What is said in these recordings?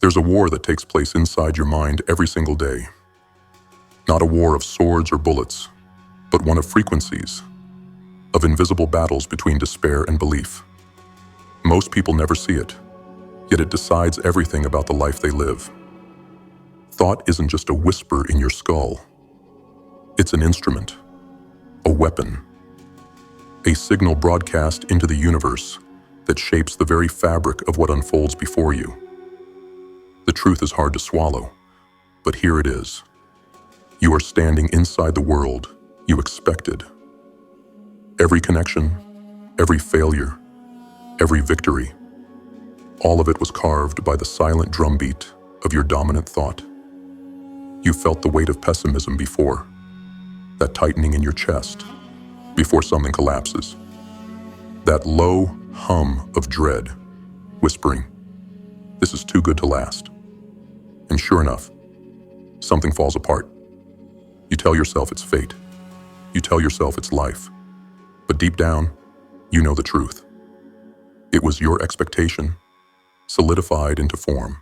There's a war that takes place inside your mind every single day. Not a war of swords or bullets, but one of frequencies, of invisible battles between despair and belief. Most people never see it, yet it decides everything about the life they live. Thought isn't just a whisper in your skull. It's an instrument, a weapon, a signal broadcast into the universe that shapes the very fabric of what unfolds before you. The truth is hard to swallow, but here it is. You are standing inside the world you expected. Every connection, every failure, every victory, all of it was carved by the silent drumbeat of your dominant thought. You felt the weight of pessimism before, that tightening in your chest, before something collapses. That low hum of dread, whispering, "This is too good to last." And sure enough, something falls apart. You tell yourself it's fate. You tell yourself it's life. But deep down, you know the truth. It was your expectation, solidified into form.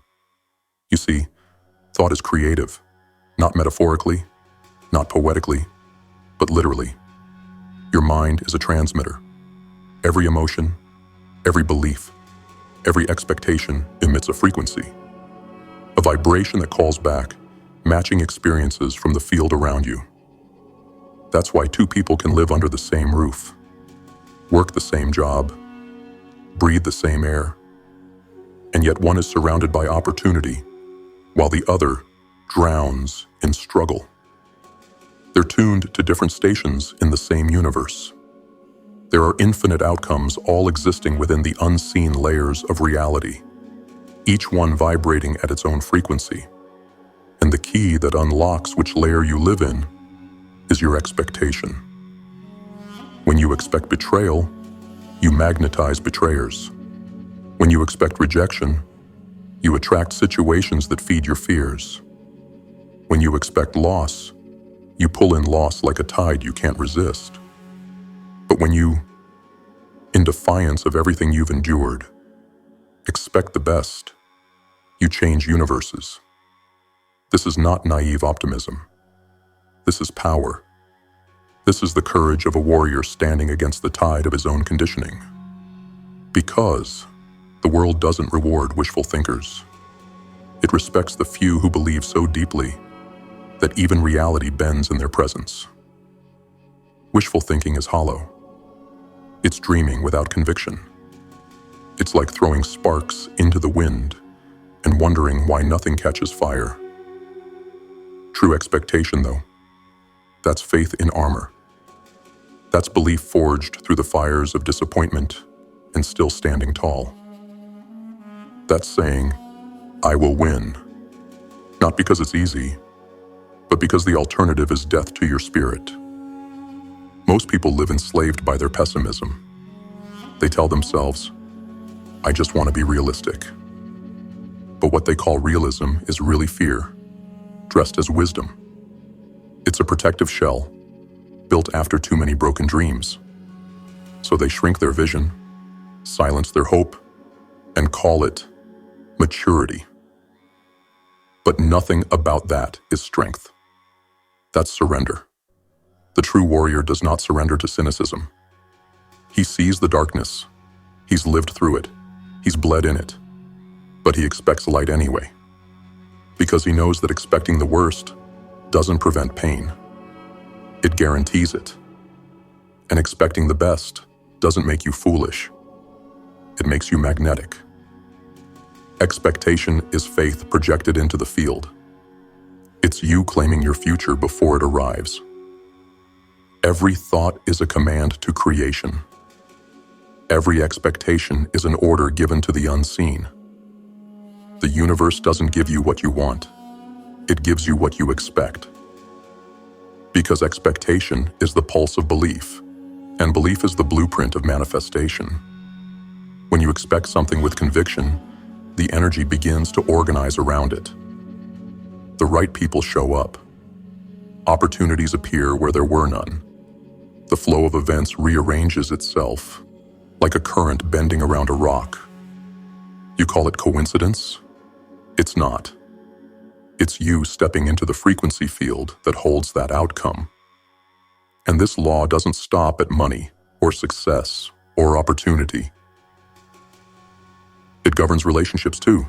You see, thought is creative, not metaphorically, not poetically, but literally. Your mind is a transmitter. Every emotion, every belief, every expectation emits a frequency. A vibration that calls back, matching experiences from the field around you. That's why two people can live under the same roof, work the same job, breathe the same air, and yet one is surrounded by opportunity, while the other drowns in struggle. They're tuned to different stations in the same universe. There are infinite outcomes all existing within the unseen layers of reality, each one vibrating at its own frequency. And the key that unlocks which layer you live in is your expectation. When you expect betrayal, you magnetize betrayers. When you expect rejection, you attract situations that feed your fears. When you expect loss, you pull in loss like a tide you can't resist. But when you, in defiance of everything you've endured, expect the best, you change universes. This is not naive optimism. This is power. This is the courage of a warrior standing against the tide of his own conditioning. Because the world doesn't reward wishful thinkers. It respects the few who believe so deeply that even reality bends in their presence. Wishful thinking is hollow. It's dreaming without conviction. It's like throwing sparks into the wind and wondering why nothing catches fire. True expectation, though, that's faith in armor. That's belief forged through the fires of disappointment and still standing tall. That's saying, "I will win," not because it's easy, but because the alternative is death to your spirit. Most people live enslaved by their pessimism. They tell themselves, "I just want to be realistic." But what they call realism is really fear, dressed as wisdom. It's a protective shell, built after too many broken dreams. So they shrink their vision, silence their hope, and call it maturity. But nothing about that is strength. That's surrender. The true warrior does not surrender to cynicism. He sees the darkness. He's lived through it. He's bled in it. But he expects light anyway. Because he knows that expecting the worst doesn't prevent pain. It guarantees it. And expecting the best doesn't make you foolish. It makes you magnetic. Expectation is faith projected into the field. It's you claiming your future before it arrives. Every thought is a command to creation. Every expectation is an order given to the unseen. The universe doesn't give you what you want. It gives you what you expect. Because expectation is the pulse of belief, and belief is the blueprint of manifestation. When you expect something with conviction, the energy begins to organize around it. The right people show up. Opportunities appear where there were none. The flow of events rearranges itself, like a current bending around a rock. You call it coincidence? It's not. It's you stepping into the frequency field that holds that outcome. And this law doesn't stop at money or success or opportunity. It governs relationships too,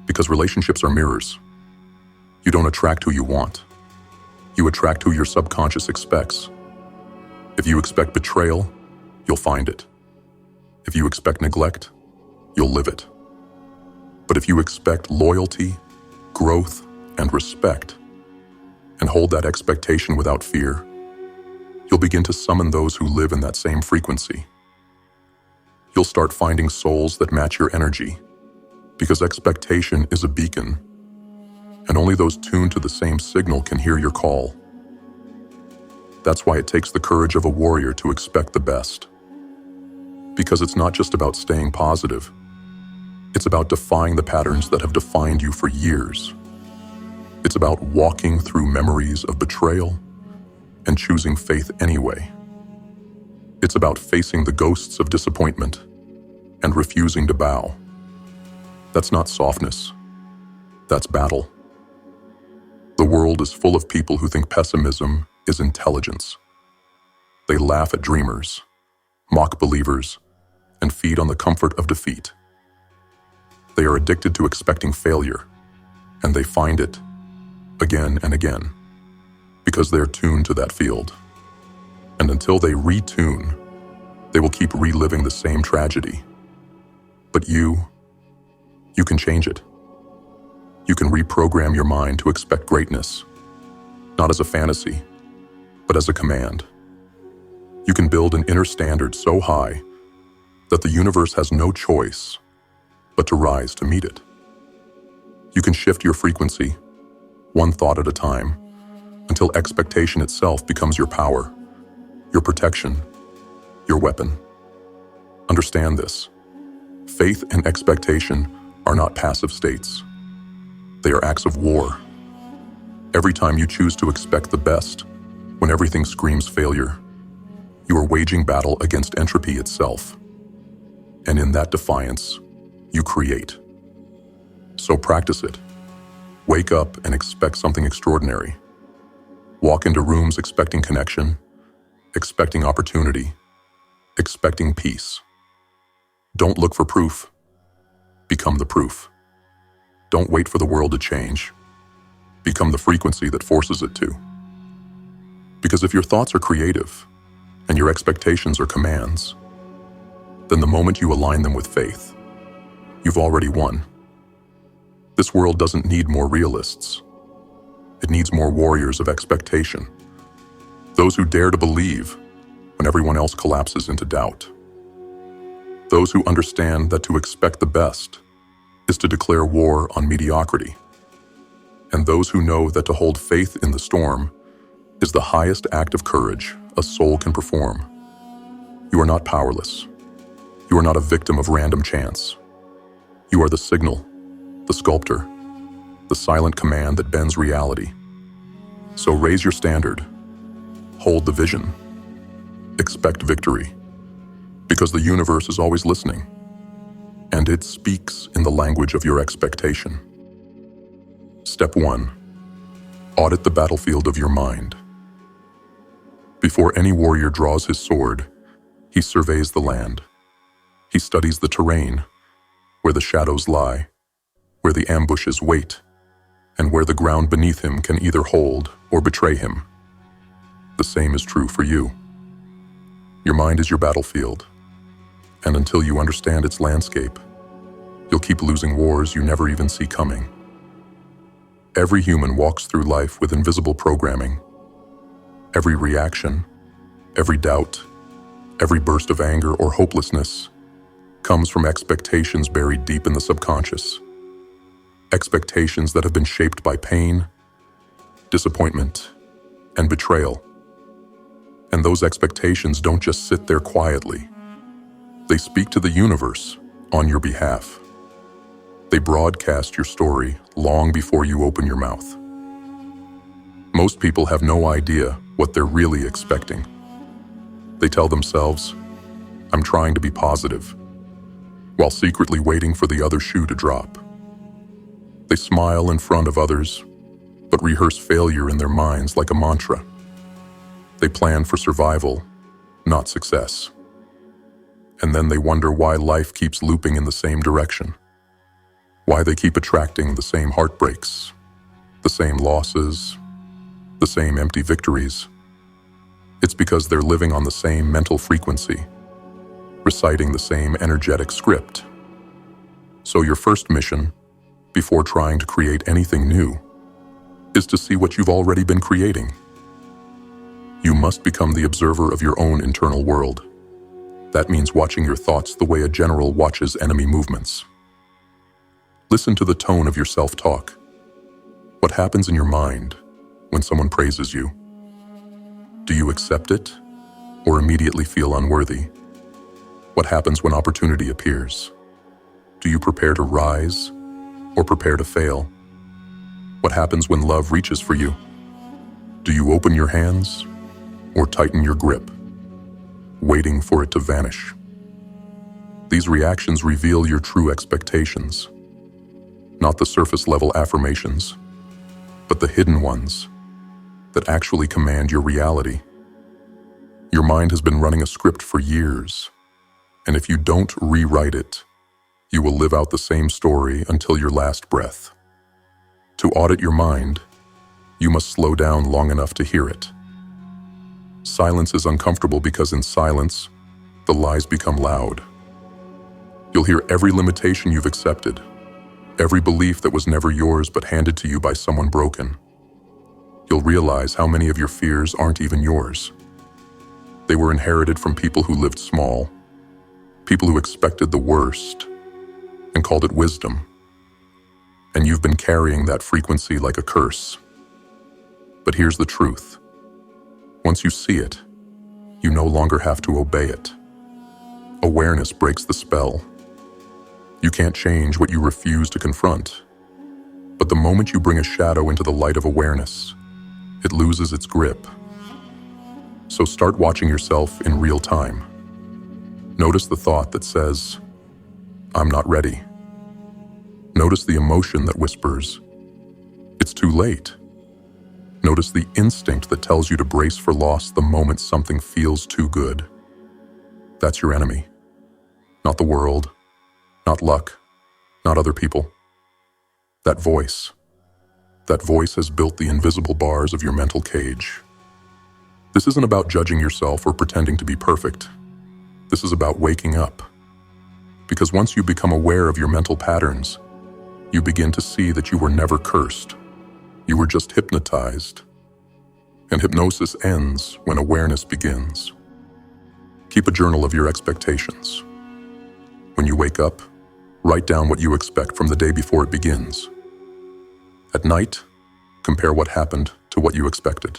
because relationships are mirrors. You don't attract who you want. You attract who your subconscious expects. If you expect betrayal, you'll find it. If you expect neglect, you'll live it. But if you expect loyalty, growth, and respect, and hold that expectation without fear, you'll begin to summon those who live in that same frequency. You'll start finding souls that match your energy, because expectation is a beacon, and only those tuned to the same signal can hear your call. That's why it takes the courage of a warrior to expect the best. Because it's not just about staying positive. It's about defying the patterns that have defined you for years. It's about walking through memories of betrayal and choosing faith anyway. It's about facing the ghosts of disappointment and refusing to bow. That's not softness. That's battle. The world is full of people who think pessimism is intelligence. They laugh at dreamers, mock believers, and feed on the comfort of defeat. They are addicted to expecting failure, and they find it again and again because they're tuned to that field. And until they retune, they will keep reliving the same tragedy. But you can change it. You can reprogram your mind to expect greatness, not as a fantasy, but as a command. You can build an inner standard so high that the universe has no choice but to rise to meet it. You can shift your frequency, one thought at a time, until expectation itself becomes your power, your protection, your weapon. Understand this. Faith and expectation are not passive states. They are acts of war. Every time you choose to expect the best, when everything screams failure, you are waging battle against entropy itself. And in that defiance, you create. So practice it. Wake up and expect something extraordinary. Walk into rooms expecting connection, expecting opportunity, expecting peace. Don't look for proof. Become the proof. Don't wait for the world to change. Become the frequency that forces it to. Because if your thoughts are creative and your expectations are commands, then the moment you align them with faith, you've already won. This world doesn't need more realists. It needs more warriors of expectation. Those who dare to believe when everyone else collapses into doubt. Those who understand that to expect the best is to declare war on mediocrity. And those who know that to hold faith in the storm is the highest act of courage a soul can perform. You are not powerless. You are not a victim of random chance. You are the signal, the sculptor, the silent command that bends reality. So raise your standard, hold the vision, expect victory, because the universe is always listening, and it speaks in the language of your expectation. Step 1. Audit the battlefield of your mind. Before any warrior draws his sword, he surveys the land. He studies the terrain, where the shadows lie, where the ambushes wait, and where the ground beneath him can either hold or betray him. The same is true for you. Your mind is your battlefield, and until you understand its landscape, you'll keep losing wars you never even see coming. Every human walks through life with invisible programming. Every reaction, every doubt, every burst of anger or hopelessness comes from expectations buried deep in the subconscious. Expectations that have been shaped by pain, disappointment, and betrayal. And those expectations don't just sit there quietly. They speak to the universe on your behalf. They broadcast your story long before you open your mouth. Most people have no idea what they're really expecting. They tell themselves, "I'm trying to be positive," while secretly waiting for the other shoe to drop. They smile in front of others, but rehearse failure in their minds like a mantra. They plan for survival, not success. And then they wonder why life keeps looping in the same direction, why they keep attracting the same heartbreaks, the same losses, the same empty victories. It's because they're living on the same mental frequency, reciting the same energetic script. So your first mission, before trying to create anything new, is to see what you've already been creating. You must become the observer of your own internal world. That means watching your thoughts the way a general watches enemy movements. Listen to the tone of your self-talk. What happens in your mind when someone praises you? Do you accept it or immediately feel unworthy? What happens when opportunity appears? Do you prepare to rise or prepare to fail? What happens when love reaches for you? Do you open your hands or tighten your grip, waiting for it to vanish? These reactions reveal your true expectations, not the surface-level affirmations, but the hidden ones that actually command your reality. Your mind has been running a script for years, and if you don't rewrite it, you will live out the same story until your last breath. To audit your mind, you must slow down long enough to hear it. Silence is uncomfortable because in silence, the lies become loud. You'll hear every limitation you've accepted, every belief that was never yours but handed to you by someone broken. You'll realize how many of your fears aren't even yours. They were inherited from people who lived small, people who expected the worst and called it wisdom. And you've been carrying that frequency like a curse. But here's the truth. Once you see it, you no longer have to obey it. Awareness breaks the spell. You can't change what you refuse to confront. But the moment you bring a shadow into the light of awareness, it loses its grip. So start watching yourself in real time. Notice the thought that says, "I'm not ready." Notice the emotion that whispers, "It's too late." Notice the instinct that tells you to brace for loss the moment something feels too good. That's your enemy. Not the world, not luck, not other people. That voice has built the invisible bars of your mental cage. This isn't about judging yourself or pretending to be perfect. This is about waking up. Because once you become aware of your mental patterns, you begin to see that you were never cursed. You were just hypnotized. And hypnosis ends when awareness begins. Keep a journal of your expectations. When you wake up, write down what you expect from the day before it begins. At night, compare what happened to what you expected.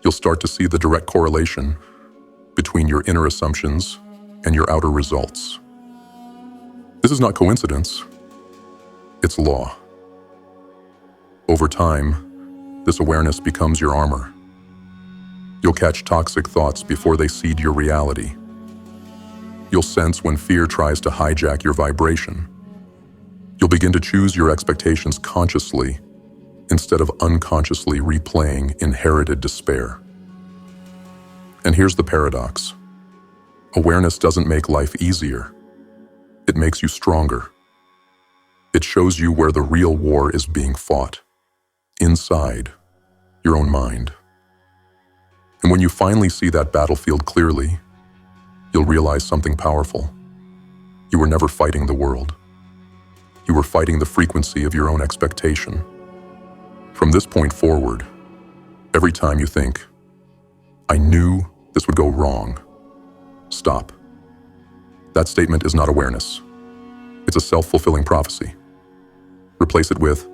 You'll start to see the direct correlation between your inner assumptions and your outer results. This is not coincidence, it's law. Over time, this awareness becomes your armor. You'll catch toxic thoughts before they seed your reality. You'll sense when fear tries to hijack your vibration. You'll begin to choose your expectations consciously instead of unconsciously replaying inherited despair. And here's the paradox. Awareness doesn't make life easier. It makes you stronger. It shows you where the real war is being fought, inside your own mind. And when you finally see that battlefield clearly, you'll realize something powerful. You were never fighting the world. You were fighting the frequency of your own expectation. From this point forward, every time you think, "I knew this would go wrong," stop. That statement is not awareness. It's a self-fulfilling prophecy. Replace it with,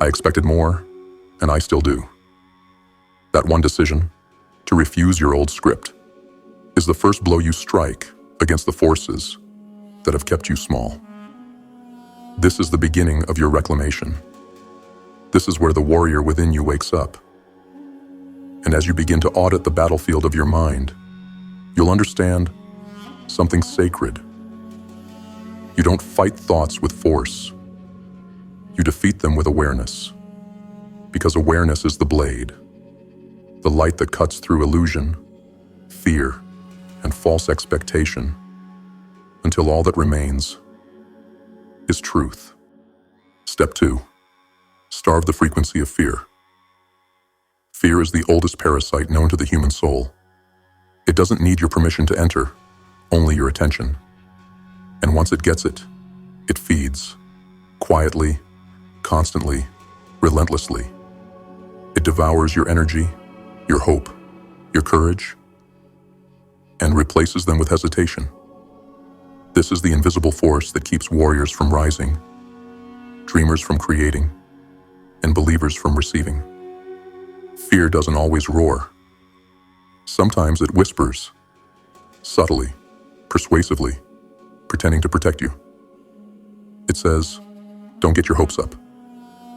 "I expected more, and I still do." That one decision, to refuse your old script, is the first blow you strike against the forces that have kept you small. This is the beginning of your reclamation. This is where the warrior within you wakes up. And as you begin to audit the battlefield of your mind, you'll understand something sacred. You don't fight thoughts with force. You defeat them with awareness, because awareness is the blade, the light that cuts through illusion, fear, and false expectation, until all that remains is truth. Step 2. Starve the frequency of fear. Fear is the oldest parasite known to the human soul. It doesn't need your permission to enter, only your attention. And once it gets it, it feeds, quietly, constantly, relentlessly. It devours your energy, your hope, your courage, and replaces them with hesitation. This is the invisible force that keeps warriors from rising, dreamers from creating, and believers from receiving. Fear doesn't always roar. Sometimes it whispers, subtly, persuasively, pretending to protect you. It says, don't get your hopes up.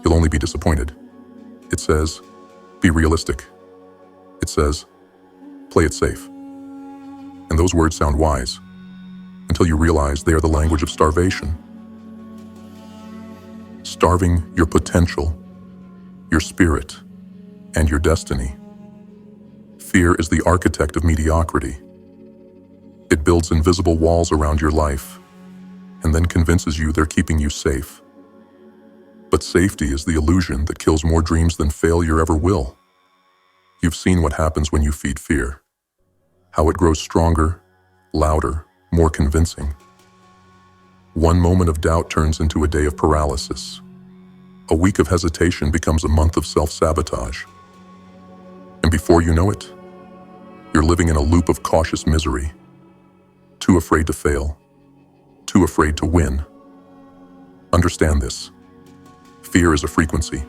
You'll only be disappointed. It says, be realistic. It says, play it safe. And those words sound wise, until you realize they are the language of starvation. Starving your potential, your spirit, and your destiny. Fear is the architect of mediocrity. It builds invisible walls around your life, and then convinces you they're keeping you safe. But safety is the illusion that kills more dreams than failure ever will. You've seen what happens when you feed fear, how it grows stronger, louder, more convincing. One moment of doubt turns into a day of paralysis. A week of hesitation becomes a month of self-sabotage. And before you know it, you're living in a loop of cautious misery, too afraid to fail, too afraid to win. Understand this. Fear is a frequency.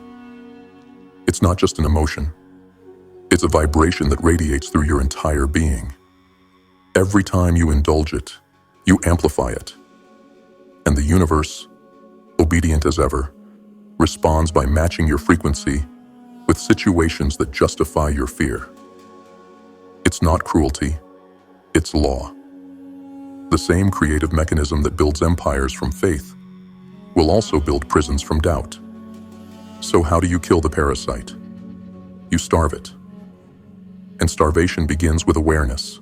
It's not just an emotion. It's a vibration that radiates through your entire being. Every time you indulge it, you amplify it. And the universe, obedient as ever, responds by matching your frequency with situations that justify your fear. It's not cruelty, it's law. The same creative mechanism that builds empires from faith will also build prisons from doubt. So how do you kill the parasite? You starve it. And starvation begins with awareness.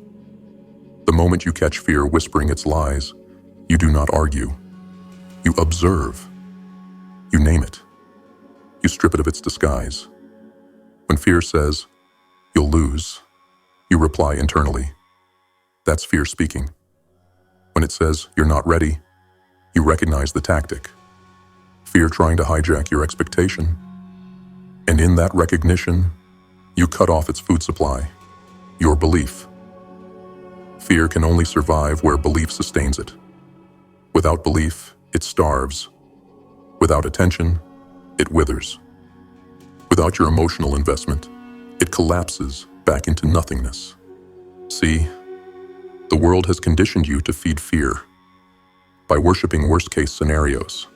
The moment you catch fear whispering its lies, you do not argue. You observe. You name it. You strip it of its disguise. When fear says, you'll lose, you reply internally. That's fear speaking. When it says you're not ready, you recognize the tactic. Fear trying to hijack your expectation. And in that recognition, you cut off its food supply, your belief. Fear can only survive where belief sustains it. Without belief, it starves. Without attention, it withers. Without your emotional investment, it collapses back into nothingness. See, the world has conditioned you to feed fear by worshiping worst-case scenarios.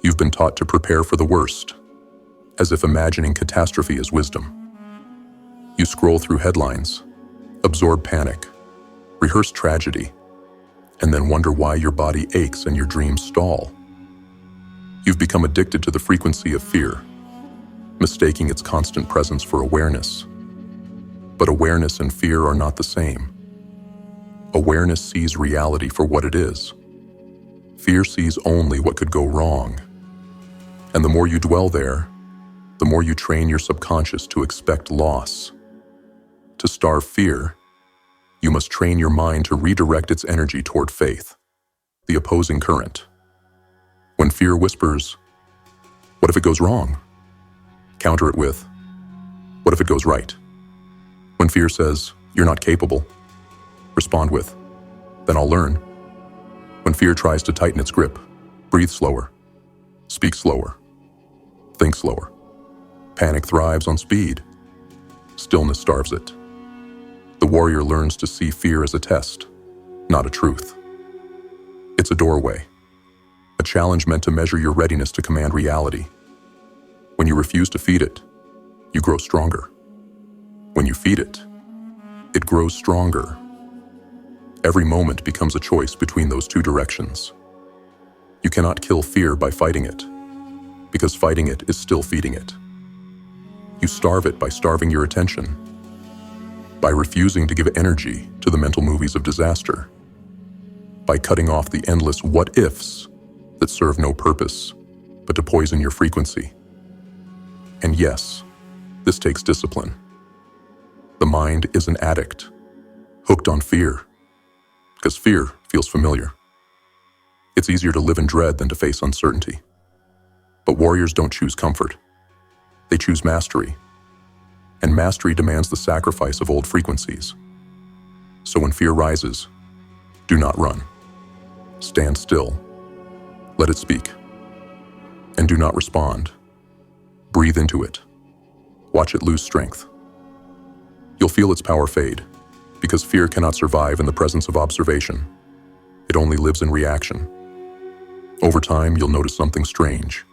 You've been taught to prepare for the worst, as if imagining catastrophe is wisdom. You scroll through headlines, absorb panic, rehearse tragedy, and then wonder why your body aches and your dreams stall. You've become addicted to the frequency of fear, mistaking its constant presence for awareness. But awareness and fear are not the same. Awareness sees reality for what it is. Fear sees only what could go wrong. And the more you dwell there, the more you train your subconscious to expect loss. To starve fear, you must train your mind to redirect its energy toward faith, the opposing current. When fear whispers, what if it goes wrong? Counter it with, what if it goes right? When fear says, you're not capable, respond with, then I'll learn. When fear tries to tighten its grip, breathe slower, speak slower, think slower. Panic thrives on speed. Stillness starves it. The warrior learns to see fear as a test, not a truth. It's a doorway, a challenge meant to measure your readiness to command reality. When you refuse to feed it, you grow stronger. When you feed it, it grows stronger. Every moment becomes a choice between those two directions. You cannot kill fear by fighting it. because fighting it is still feeding it. You starve it by starving your attention, by refusing to give energy to the mental movies of disaster, by cutting off the endless what-ifs that serve no purpose but to poison your frequency. And yes, this takes discipline. The mind is an addict, hooked on fear, because fear feels familiar. It's easier to live in dread than to face uncertainty. But warriors don't choose comfort. They choose mastery. And mastery demands the sacrifice of old frequencies. So when fear rises, do not run. Stand still. Let it speak. And do not respond. Breathe into it. Watch it lose strength. You'll feel its power fade, because fear cannot survive in the presence of observation. It only lives in reaction. Over time, you'll notice something strange.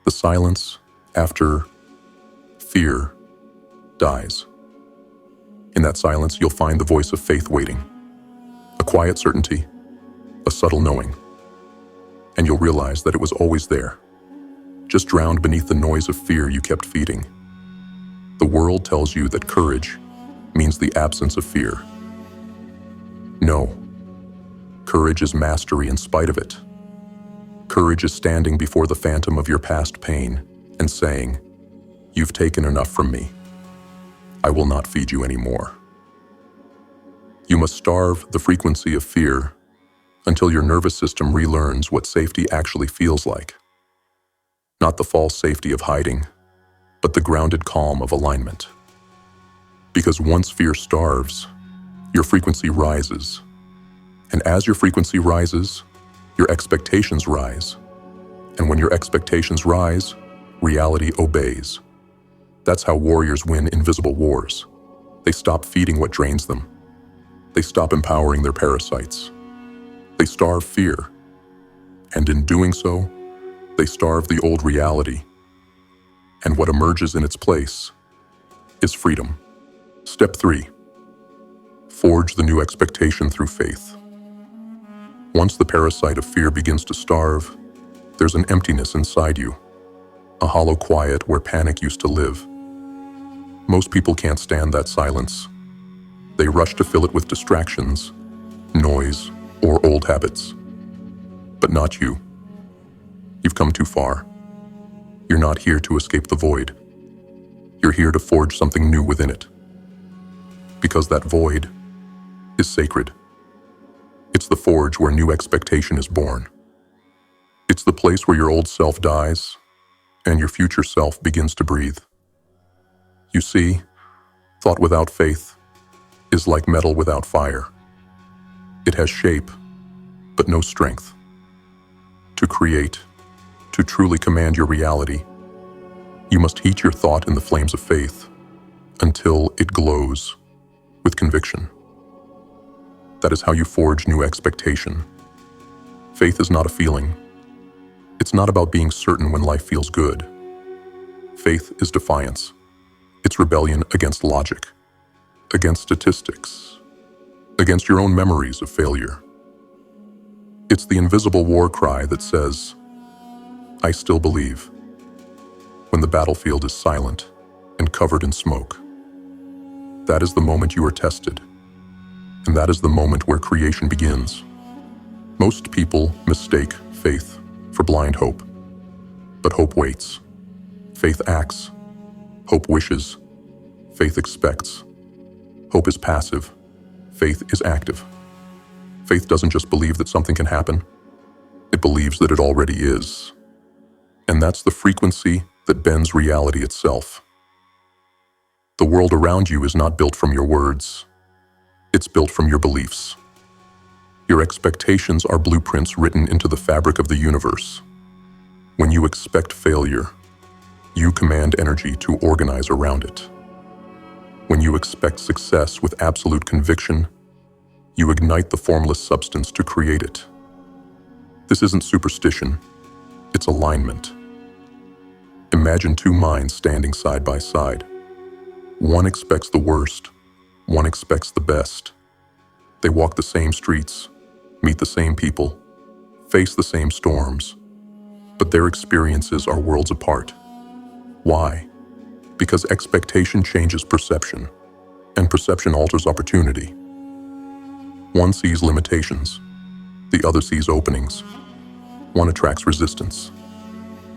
The silence after fear dies. In that silence, you'll find the voice of faith waiting, a quiet certainty, a subtle knowing. And you'll realize that it was always there, just drowned beneath the noise of fear you kept feeding. The world tells you that courage means the absence of fear. No. Courage is mastery in spite of it. Courage is standing before the phantom of your past pain and saying, "You've taken enough from me. I will not feed you anymore." You must starve the frequency of fear until your nervous system relearns what safety actually feels like. Not the false safety of hiding, but the grounded calm of alignment. Because once fear starves, your frequency rises. And as your frequency rises, your expectations rise. And when your expectations rise, reality obeys. That's how warriors win invisible wars. They stop feeding what drains them. They stop empowering their parasites. They starve fear. And in doing so, they starve the old reality. And what emerges in its place is freedom. Step 3. Forge the new expectation through faith. Once the parasite of fear begins to starve, there's an emptiness inside you, a hollow quiet where panic used to live. Most people can't stand that silence. They rush to fill it with distractions, noise, or old habits. But not you. You've come too far. You're not here to escape the void. You're here to forge something new within it. Because that void is sacred. It's the forge where new expectation is born. It's the place where your old self dies and your future self begins to breathe. You see, thought without faith is like metal without fire. It has shape, but no strength. To create, to truly command your reality, you must heat your thought in the flames of faith until it glows with conviction. That is how you forge new expectation. Faith is not a feeling. It's not about being certain when life feels good. Faith is defiance. It's rebellion against logic, against statistics, against your own memories of failure. It's the invisible war cry that says, "I still believe," when the battlefield is silent and covered in smoke. That is the moment you are tested, and that is the moment where creation begins. Most people mistake faith for blind hope, but hope waits. Faith acts. Hope wishes. Faith expects. Hope is passive. Faith is active. Faith doesn't just believe that something can happen. It believes that it already is. And that's the frequency that bends reality itself. The world around you is not built from your words. It's built from your beliefs. Your expectations are blueprints written into the fabric of the universe. When you expect failure, you command energy to organize around it. When you expect success with absolute conviction, you ignite the formless substance to create it. This isn't superstition, it's alignment. Imagine two minds standing side by side. One expects the worst, one expects the best. They walk the same streets, meet the same people, face the same storms, but their experiences are worlds apart. Why? Because expectation changes perception, and perception alters opportunity. One sees limitations, the other sees openings. One attracts resistance,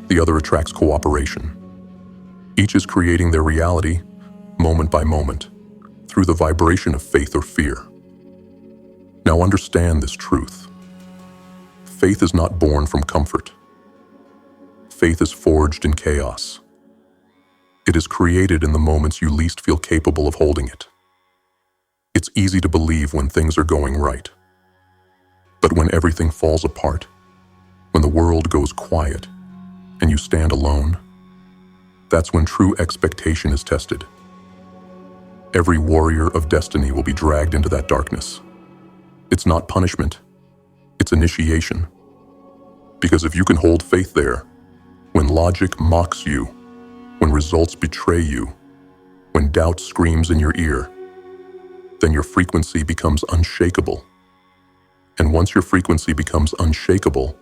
the other attracts cooperation. Each is creating their reality, moment by moment, through the vibration of faith or fear. Now understand this truth. Faith is not born from comfort. Faith is forged in chaos. It is created in the moments you least feel capable of holding it. It's easy to believe when things are going right. But when everything falls apart, when the world goes quiet, and you stand alone, that's when true expectation is tested. Every warrior of destiny will be dragged into that darkness. It's not punishment, it's initiation. Because if you can hold faith there, when logic mocks you, when results betray you, when doubt screams in your ear, then your frequency becomes unshakable. And once your frequency becomes unshakable,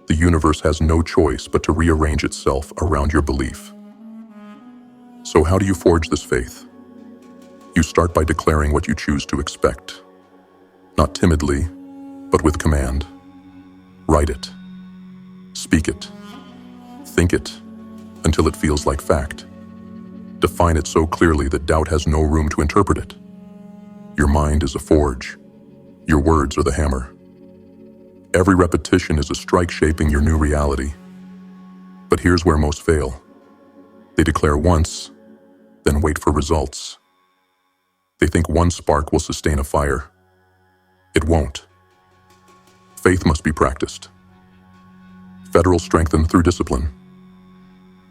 the universe has no choice but to rearrange itself around your belief. So how do you forge this faith? You start by declaring what you choose to expect. Not timidly, but with command. Write it. Speak it. Think it, until it feels like fact. Define it so clearly that doubt has no room to interpret it. Your mind is a forge. Your words are the hammer. Every repetition is a strike shaping your new reality. But here's where most fail. They declare once, then wait for results. They think one spark will sustain a fire. It won't. Faith must be practiced. Federal strengthened through discipline.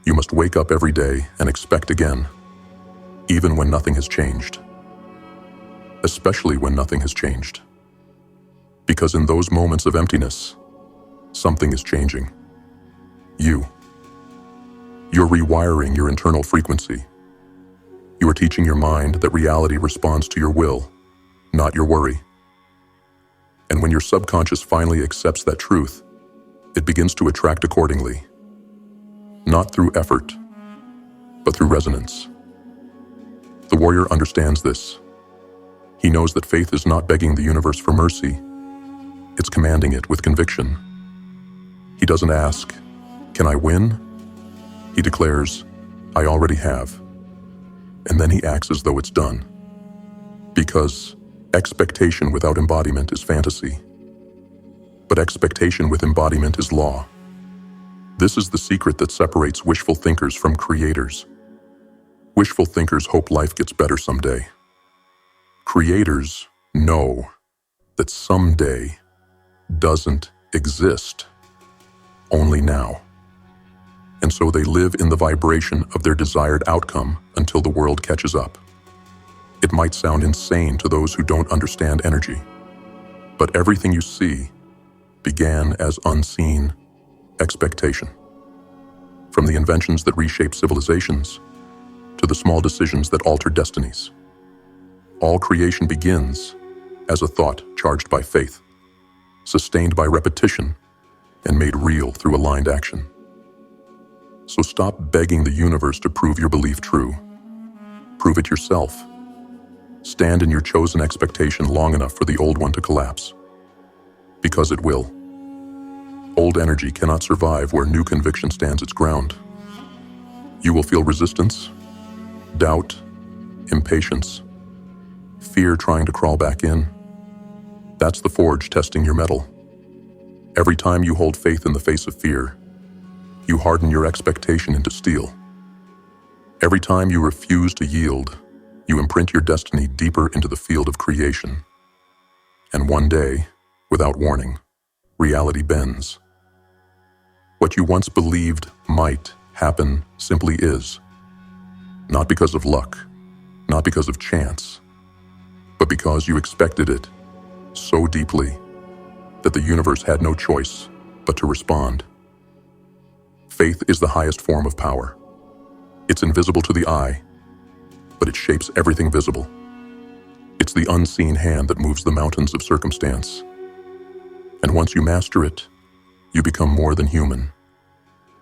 You must wake up every day and expect again, even when nothing has changed. Especially when nothing has changed. Because in those moments of emptiness, something is changing. You. You're rewiring your internal frequency. You are teaching your mind that reality responds to your will, not your worry. And when your subconscious finally accepts that truth, it begins to attract accordingly. Not through effort, but through resonance. The warrior understands this. He knows that faith is not begging the universe for mercy. It's commanding it with conviction. He doesn't ask, "Can I win?" He declares, "I already have." And then he acts as though it's done. Because expectation without embodiment is fantasy. But expectation with embodiment is law. This is the secret that separates wishful thinkers from creators. Wishful thinkers hope life gets better someday. Creators know that someday doesn't exist, only now. And so they live in the vibration of their desired outcome until the world catches up. It might sound insane to those who don't understand energy, but everything you see began as unseen expectation. From the inventions that reshape civilizations to the small decisions that alter destinies. All creation begins as a thought charged by faith, sustained by repetition, and made real through aligned action. So stop begging the universe to prove your belief true. Prove it yourself. Stand in your chosen expectation long enough for the old one to collapse. Because it will. Old energy cannot survive where new conviction stands its ground. You will feel resistance, doubt, impatience, fear trying to crawl back in. That's the forge testing your mettle. Every time you hold faith in the face of fear, you harden your expectation into steel. Every time you refuse to yield, you imprint your destiny deeper into the field of creation. And one day, without warning, reality bends. What you once believed might happen simply is. Not because of luck, not because of chance, but because you expected it so deeply that the universe had no choice but to respond. Faith is the highest form of power. It's invisible to the eye, but it shapes everything visible. It's the unseen hand that moves the mountains of circumstance. And once you master it, you become more than human.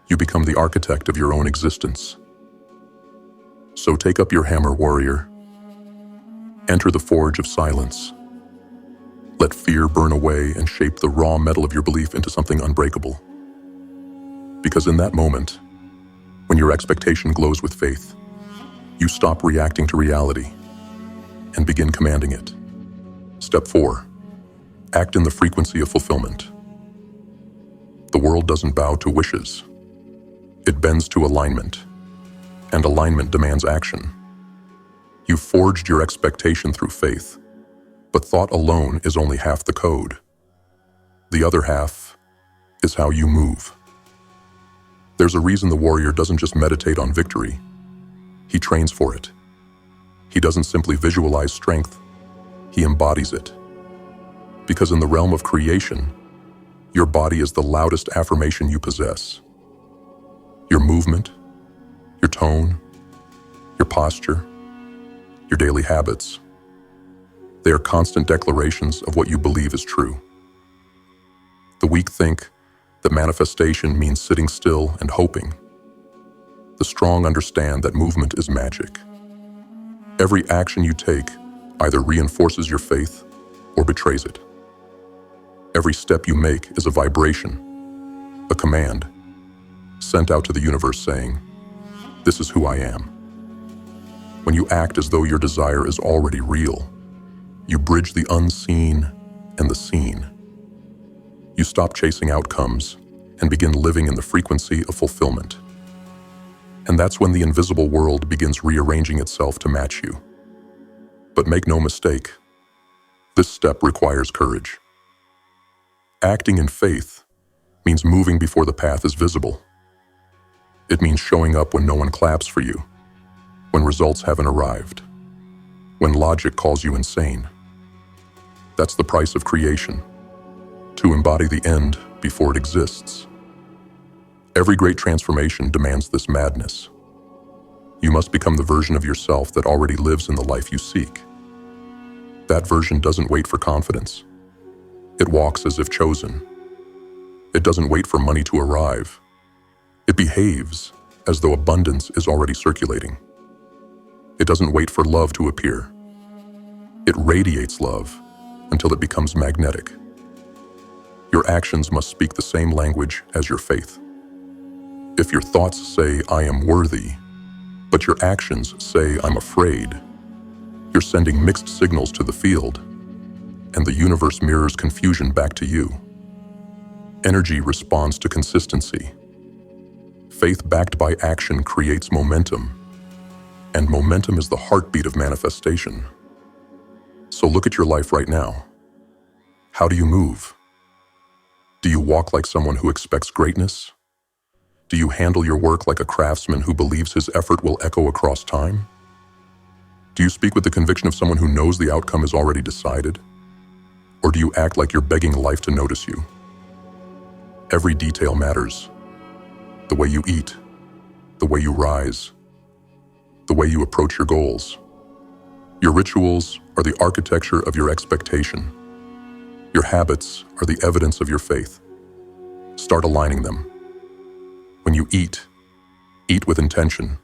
You become the architect of your own existence. So take up your hammer, warrior. Enter the forge of silence. Let fear burn away and shape the raw metal of your belief into something unbreakable. Because in that moment, when your expectation glows with faith, you stop reacting to reality and begin commanding it. Step 4. Act in the frequency of fulfillment. The world doesn't bow to wishes. It bends to alignment, and alignment demands action. You've forged your expectation through faith, but thought alone is only half the code. The other half is how you move. There's a reason the warrior doesn't just meditate on victory. He trains for it. He doesn't simply visualize strength. He embodies it. Because in the realm of creation, your body is the loudest affirmation you possess. Your movement, your tone, your posture, your daily habits. They are constant declarations of what you believe is true. The weak think that manifestation means sitting still and hoping. The strong understand that movement is magic. Every action you take either reinforces your faith or betrays it. Every step you make is a vibration, a command, sent out to the universe saying, "This is who I am." When you act as though your desire is already real, you bridge the unseen and the seen. You stop chasing outcomes and begin living in the frequency of fulfillment. And that's when the invisible world begins rearranging itself to match you. But make no mistake, this step requires courage. Acting in faith means moving before the path is visible. It means showing up when no one claps for you, when results haven't arrived, when logic calls you insane. That's the price of creation, to embody the end before it exists. Every great transformation demands this madness. You must become the version of yourself that already lives in the life you seek. That version doesn't wait for confidence. It walks as if chosen. It doesn't wait for money to arrive. It behaves as though abundance is already circulating. It doesn't wait for love to appear. It radiates love until it becomes magnetic. Your actions must speak the same language as your faith. If your thoughts say, "I am worthy," but your actions say, "I'm afraid," you're sending mixed signals to the field, and the universe mirrors confusion back to you. Energy responds to consistency. Faith backed by action creates momentum, and momentum is the heartbeat of manifestation. So look at your life right now. How do you move? Do you walk like someone who expects greatness? Do you handle your work like a craftsman who believes his effort will echo across time? Do you speak with the conviction of someone who knows the outcome is already decided? Or do you act like you're begging life to notice you? Every detail matters. The way you eat, the way you rise, the way you approach your goals. Your rituals are the architecture of your expectation. Your habits are the evidence of your faith. Start aligning them. When you eat with intention,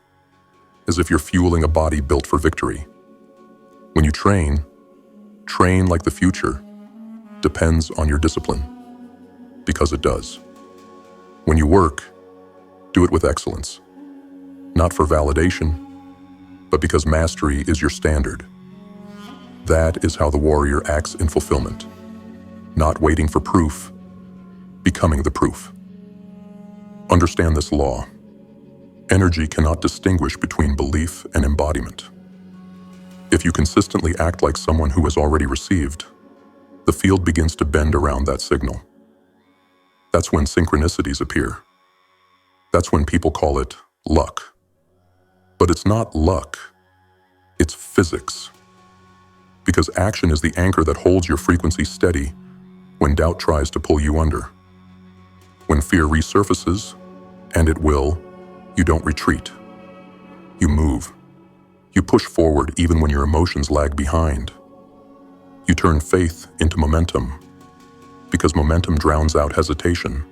as if you're fueling a body built for victory. When you train like the future depends on your discipline, because it does. When you work, do it with excellence, not for validation, but because mastery is your standard. That is how the warrior acts in fulfillment, not waiting for proof, becoming the proof. Understand this law. Energy cannot distinguish between belief and embodiment. If you consistently act like someone who has already received, the field begins to bend around that signal. That's when synchronicities appear. That's when people call it luck. But it's not luck, it's physics. Because action is the anchor that holds your frequency steady when doubt tries to pull you under. When fear resurfaces, and it will, you don't retreat. You move. You push forward even when your emotions lag behind. You turn faith into momentum, because momentum drowns out hesitation.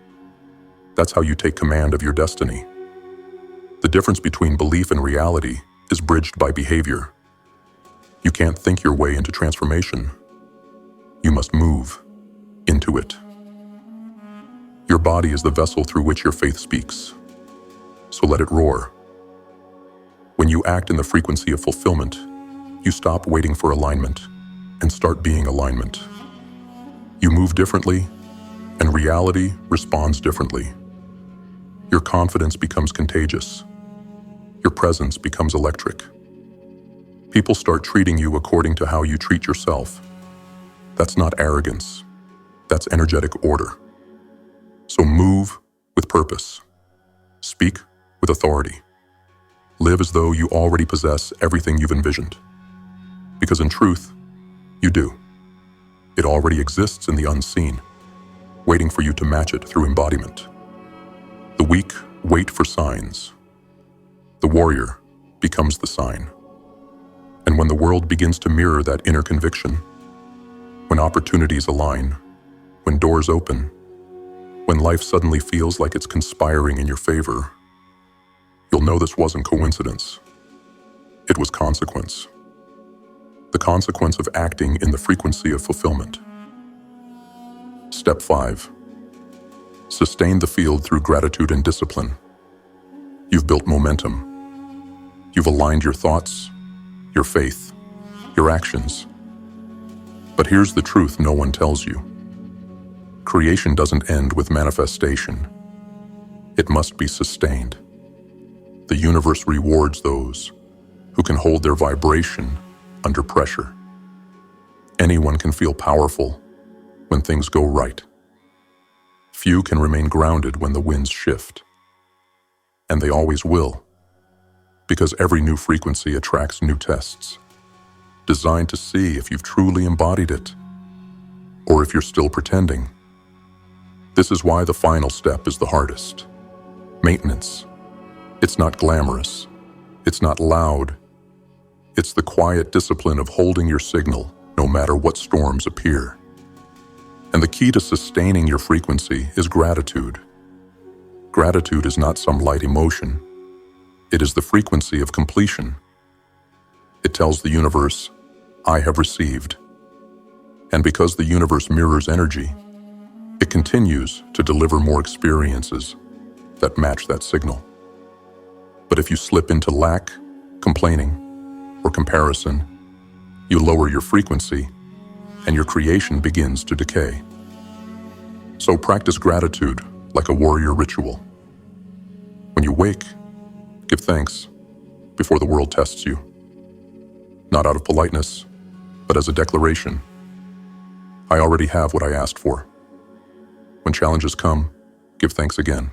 That's how you take command of your destiny. The difference between belief and reality is bridged by behavior. You can't think your way into transformation. You must move into it. Your body is the vessel through which your faith speaks. So let it roar. When you act in the frequency of fulfillment, you stop waiting for alignment and start being alignment. You move differently, and reality responds differently. Your confidence becomes contagious. Your presence becomes electric. People start treating you according to how you treat yourself. That's not arrogance. That's energetic order. So move with purpose. Speak with authority. Live as though you already possess everything you've envisioned. Because in truth, you do. It already exists in the unseen, waiting for you to match it through embodiment. The weak wait for signs. The warrior becomes the sign. And when the world begins to mirror that inner conviction, when opportunities align, when doors open, when life suddenly feels like it's conspiring in your favor, you'll know this wasn't coincidence. It was consequence. The consequence of acting in the frequency of fulfillment. Step 5. Sustain the field through gratitude and discipline. You've built momentum. You've aligned your thoughts, your faith, your actions. But here's the truth no one tells you. Creation doesn't end with manifestation. It must be sustained. The universe rewards those who can hold their vibration under pressure. Anyone can feel powerful when things go right. Few can remain grounded when the winds shift. And they always will, because every new frequency attracts new tests, designed to see if you've truly embodied it, or if you're still pretending. This is why the final step is the hardest. Maintenance. It's not glamorous. It's not loud. It's the quiet discipline of holding your signal no matter what storms appear. And the key to sustaining your frequency is gratitude. Gratitude is not some light emotion. It is the frequency of completion. It tells the universe, I have received. And because the universe mirrors energy, it continues to deliver more experiences that match that signal. But if you slip into lack, complaining, or comparison, you lower your frequency and your creation begins to decay. So practice gratitude like a warrior ritual. When you wake, give thanks before the world tests you. Not out of politeness, but as a declaration. I already have what I asked for. When challenges come, give thanks again.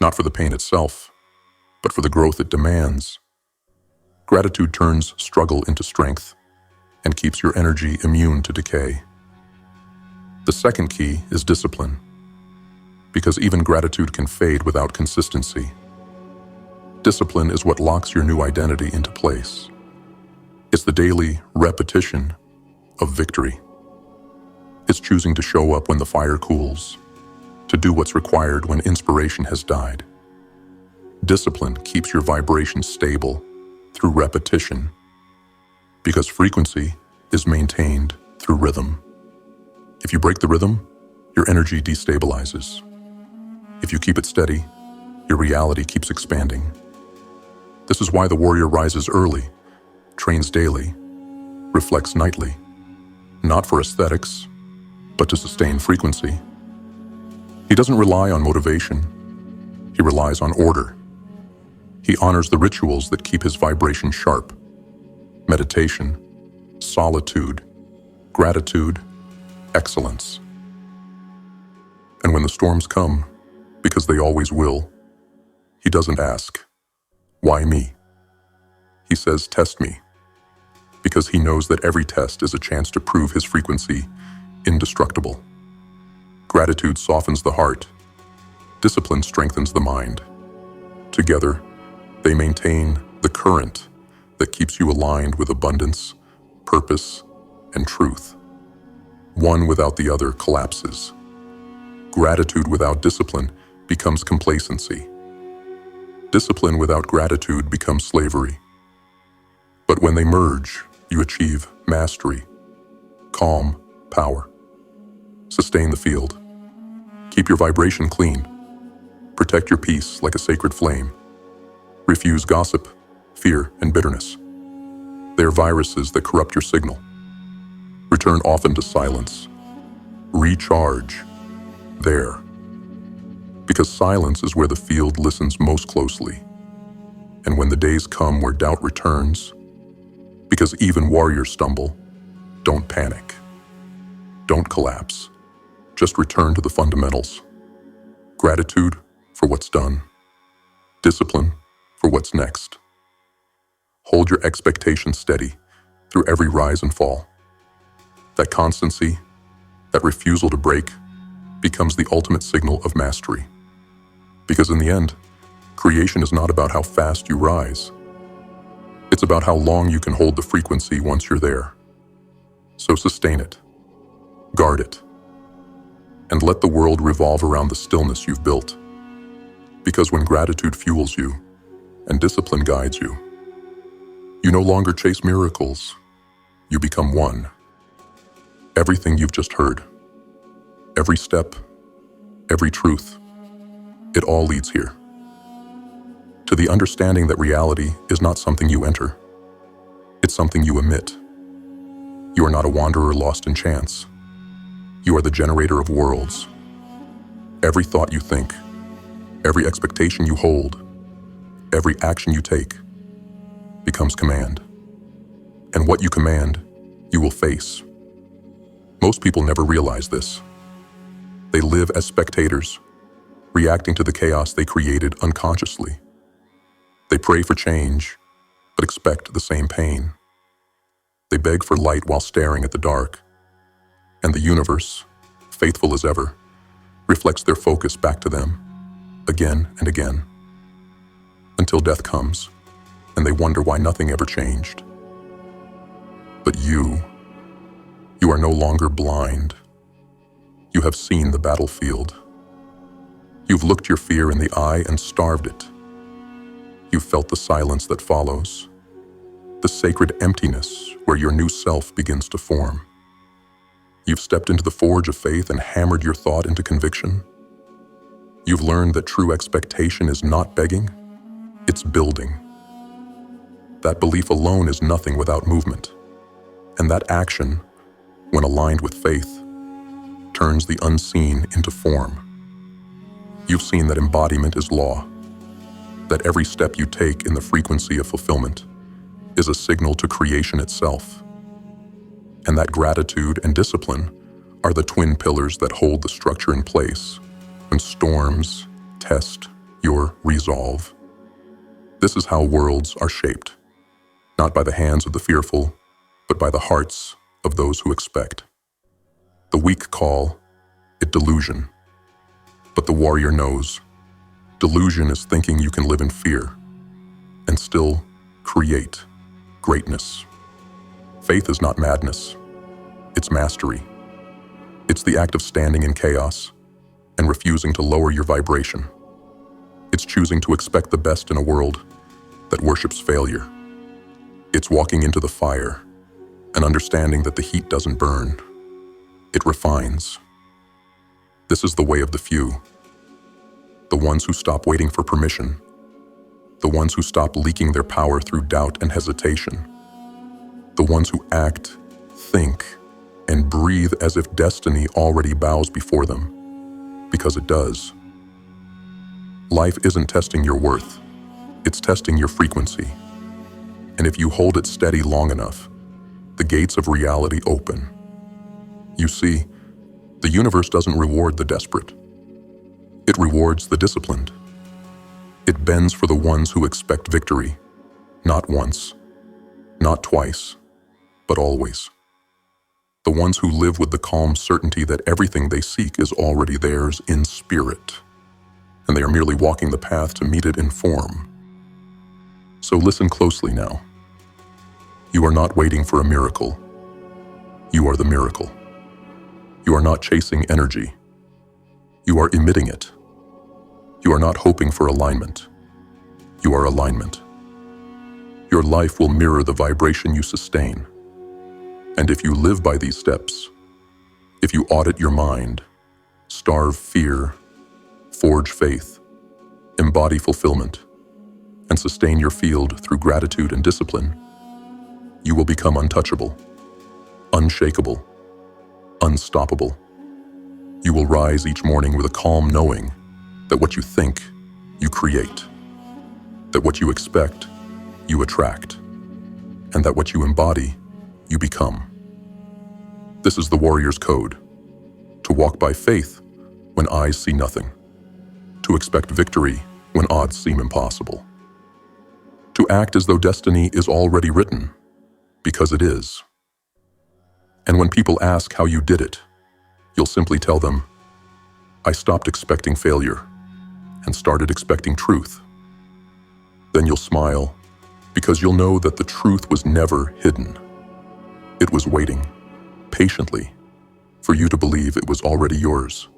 Not for the pain itself, but for the growth it demands. Gratitude turns struggle into strength and keeps your energy immune to decay. The second key is discipline, because even gratitude can fade without consistency. Discipline is what locks your new identity into place. It's the daily repetition of victory. It's choosing to show up when the fire cools, to do what's required when inspiration has died. Discipline keeps your vibration stable through repetition, because frequency is maintained through rhythm. If you break the rhythm, your energy destabilizes. If you keep it steady, your reality keeps expanding. This is why the warrior rises early, trains daily, reflects nightly, not for aesthetics, but to sustain frequency. He doesn't rely on motivation. He relies on order. He honors the rituals that keep his vibration sharp. Meditation, solitude, gratitude, excellence. And when the storms come, because they always will, he doesn't ask, why me? He says, test me, because he knows that every test is a chance to prove his frequency indestructible. Gratitude softens the heart. Discipline strengthens the mind. Together, they maintain the current that keeps you aligned with abundance, purpose, and truth. One without the other collapses. Gratitude without discipline becomes complacency. Discipline without gratitude becomes slavery. But when they merge, you achieve mastery, calm, power. Sustain the field. Keep your vibration clean. Protect your peace like a sacred flame. Refuse gossip, fear, and bitterness. They are viruses that corrupt your signal. Return often to silence. Recharge there. Because silence is where the field listens most closely. And when the days come where doubt returns, because even warriors stumble, don't panic. Don't collapse. Just return to the fundamentals. Gratitude for what's done. Discipline for what's next. Hold your expectations steady through every rise and fall. That constancy, that refusal to break, becomes the ultimate signal of mastery. Because in the end, creation is not about how fast you rise. It's about how long you can hold the frequency once you're there. So sustain it, guard it, and let the world revolve around the stillness you've built. Because when gratitude fuels you and discipline guides you, you no longer chase miracles, you become one. Everything you've just heard, every step, every truth, it all leads here. To the understanding that reality is not something you enter, it's something you emit. You are not a wanderer lost in chance. You are the generator of worlds. Every thought you think, every expectation you hold, every action you take becomes command. And what you command, you will face. Most people never realize this. They live as spectators, reacting to the chaos they created unconsciously. They pray for change, but expect the same pain. They beg for light while staring at the dark. And the universe, faithful as ever, reflects their focus back to them, again and again, until death comes, and they wonder why nothing ever changed. But you are no longer blind. You have seen the battlefield. You've looked your fear in the eye and starved it. You've felt the silence that follows, the sacred emptiness where your new self begins to form. You've stepped into the forge of faith and hammered your thought into conviction. You've learned that true expectation is not begging, it's building. That belief alone is nothing without movement. And that action, when aligned with faith, turns the unseen into form. You've seen that embodiment is law, that every step you take in the frequency of fulfillment is a signal to creation itself. And that gratitude and discipline are the twin pillars that hold the structure in place when storms test your resolve. This is how worlds are shaped, not by the hands of the fearful, but by the hearts of those who expect. The weak call it delusion, but the warrior knows delusion is thinking you can live in fear and still create greatness. Faith is not madness, it's mastery. It's the act of standing in chaos and refusing to lower your vibration. It's choosing to expect the best in a world that worships failure. It's walking into the fire and understanding that the heat doesn't burn, it refines. This is the way of the few. The ones who stop waiting for permission. The ones who stop leaking their power through doubt and hesitation. The ones who act, think, and breathe as if destiny already bows before them, because it does. Life isn't testing your worth, it's testing your frequency. And if you hold it steady long enough, the gates of reality open. You see, the universe doesn't reward the desperate. It rewards the disciplined. It bends for the ones who expect victory, not once, not twice, but always. The ones who live with the calm certainty that everything they seek is already theirs in spirit, and they are merely walking the path to meet it in form. So listen closely now. You are not waiting for a miracle. You are the miracle. You are not chasing energy. You are emitting it. You are not hoping for alignment. You are alignment. Your life will mirror the vibration you sustain. And if you live by these steps, if you audit your mind, starve fear, forge faith, embody fulfillment, and sustain your field through gratitude and discipline, you will become untouchable, unshakable, unstoppable. You will rise each morning with a calm knowing that what you think, you create, that what you expect, you attract, and that what you embody, you become. This is the warrior's code: to walk by faith when eyes see nothing, to expect victory when odds seem impossible, to act as though destiny is already written, because it is. And when people ask how you did it, you'll simply tell them, I stopped expecting failure and started expecting truth. Then you'll smile, because you'll know that the truth was never hidden. It was waiting, patiently, for you to believe it was already yours.